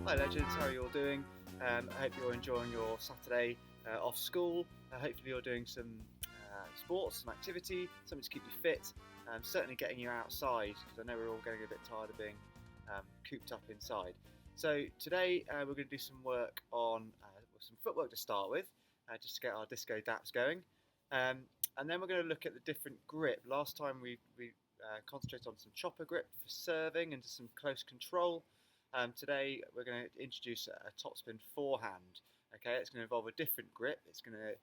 Hi legends, how are you all doing? I hope you're enjoying your Saturday off school. Hopefully you're doing some sports, some activity, something to keep you fit. Certainly getting you outside because I know we're all getting a bit tired of being cooped up inside. So today we're going to do some work on some footwork to start with, just to get our disco daps going. And then we're going to look at the different grip. Last time we concentrated on some chopper grip for serving and some close control. Today we're going to introduce a topspin forehand. Okay, it's going to involve a different grip. It's going to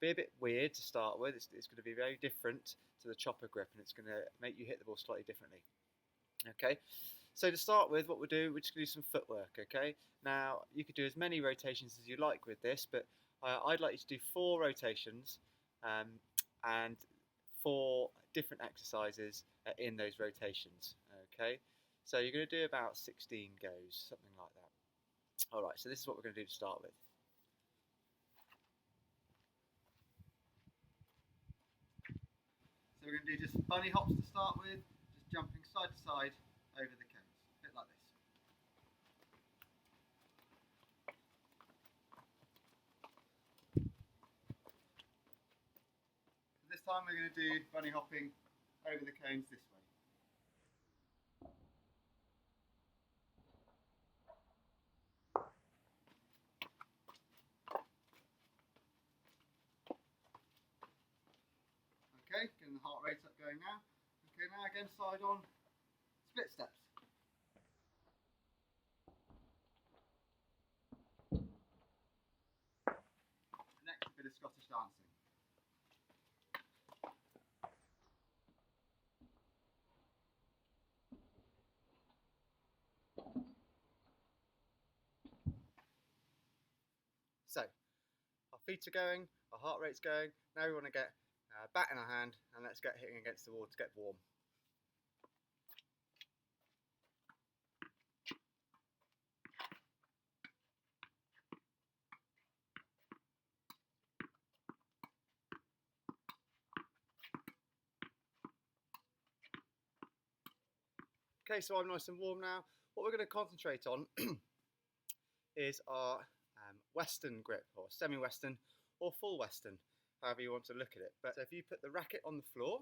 be a bit weird to start with. It's going to be very different to the chopper grip, and it's going to make you hit the ball slightly differently. Okay, so to start with, what we'll do, we're just going to do some footwork. Okay, now you could do as many rotations as you like with this, but I'd like you to do 4 rotations and 4 different exercises in those rotations. Okay. So you're going to do about 16 goes, something like that. Alright, so this is what we're going to do to start with. So we're going to do just bunny hops to start with, just jumping side to side over the cones, a bit like this. So this time we're going to do bunny hopping over the cones this way. Okay, getting the heart rate up going now. Okay, now again side on, split steps. Next, a bit of Scottish dancing. So, our feet are going, our heart rate's going. Now we want to get bat in our hand and let's get hitting against the wall to get warm. Okay, so I'm nice and warm now. What we're going to concentrate on is our Western grip, or semi-Western, or full Western, however you want to look at it. But if you put the racket on the floor,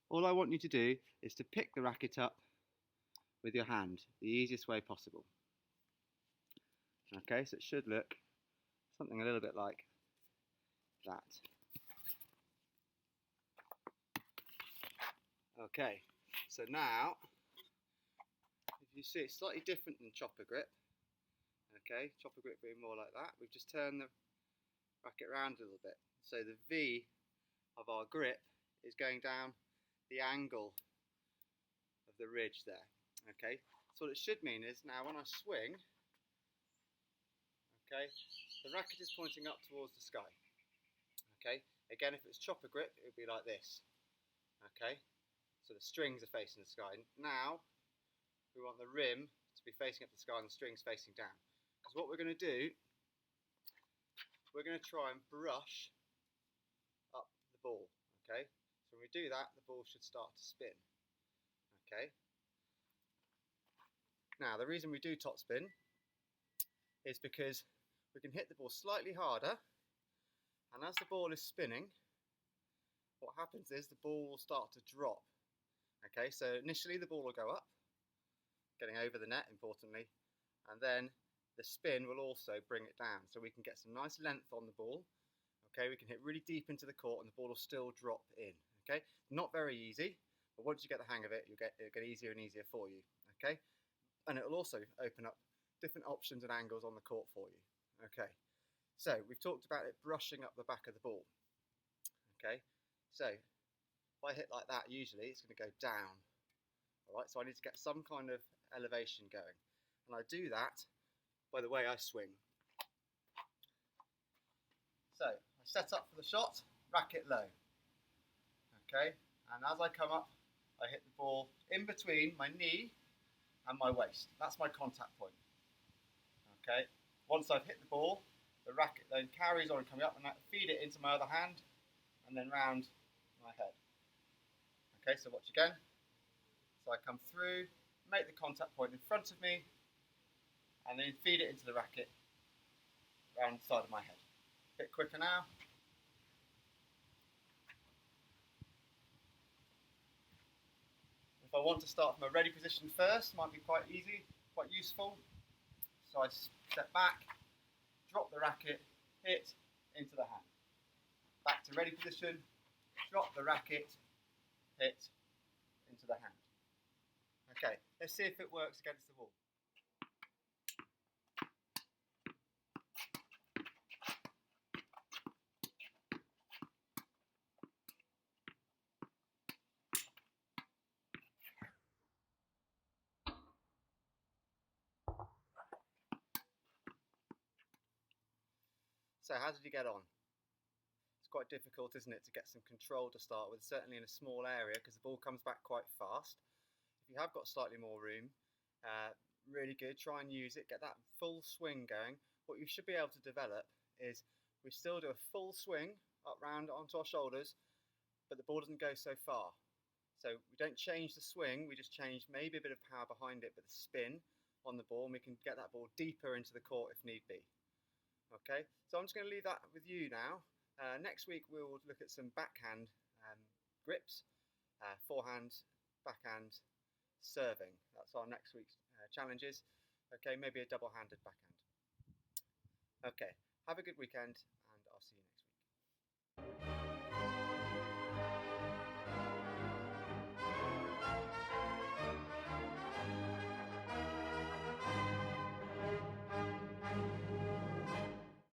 all I want you to do is to pick the racket up with your hand, the easiest way possible. Okay, so it should look something a little bit like that. Okay, so now, if you see it's slightly different than chopper grip. Okay, chopper grip being more like that. We've just turned the racket around a little bit. So the V of our grip is going down the angle of the ridge there. Okay, so what it should mean is now when I swing, okay, the racket is pointing up towards the sky. Okay, again, if it's chopper grip, it would be like this. Okay, so the strings are facing the sky. Now we want the rim to be facing up the sky and the strings facing down. Because what we're going to do, we're going to try and brush up the ball. Okay, so when we do that, the ball should start to spin. Okay. Now the reason we do topspin is because we can hit the ball slightly harder, and as the ball is spinning, what happens is the ball will start to drop. Okay, so initially the ball will go up, getting over the net importantly, and then the spin will also bring it down, so we can get some nice length on the ball. Okay, we can hit really deep into the court and the ball will still drop in. Okay, not very easy, but once you get the hang of it, it'll get easier and easier for you. Okay, and it will also open up different options and angles on the court for you. Okay, so we've talked about it brushing up the back of the ball. Okay, so if I hit like that, usually it's going to go down. Alright, so I need to get some kind of elevation going. And I do that by the way I swing. So, I set up for the shot, racket low. Okay, and as I come up, I hit the ball in between my knee and my waist. That's my contact point. Okay, once I've hit the ball, the racket then carries on coming up, and I feed it into my other hand and then round my head. Okay, so watch again. So I come through, make the contact point in front of me, and then feed it into the racket around the side of my head. A bit quicker now. If I want to start from a ready position first, might be quite easy, quite useful. So I step back, drop the racket, hit into the hand. Back to ready position, drop the racket, hit into the hand. Okay, let's see if it works against the wall. So how did you get on? It's quite difficult, isn't it, to get some control to start with, certainly in a small area, because the ball comes back quite fast. If you have got slightly more room, really good, try and use it, get that full swing going. What you should be able to develop is we still do a full swing up round onto our shoulders, but the ball doesn't go so far. So we don't change the swing, we just change maybe a bit of power behind it, but the spin on the ball, and we can get that ball deeper into the court if need be. Okay, so I'm just going to leave that with you now. Next week we'll look at some backhand grips, forehand, backhand, serving. That's our next week's challenges. Okay, maybe a double-handed backhand. Okay, have a good weekend, and I'll see you next week.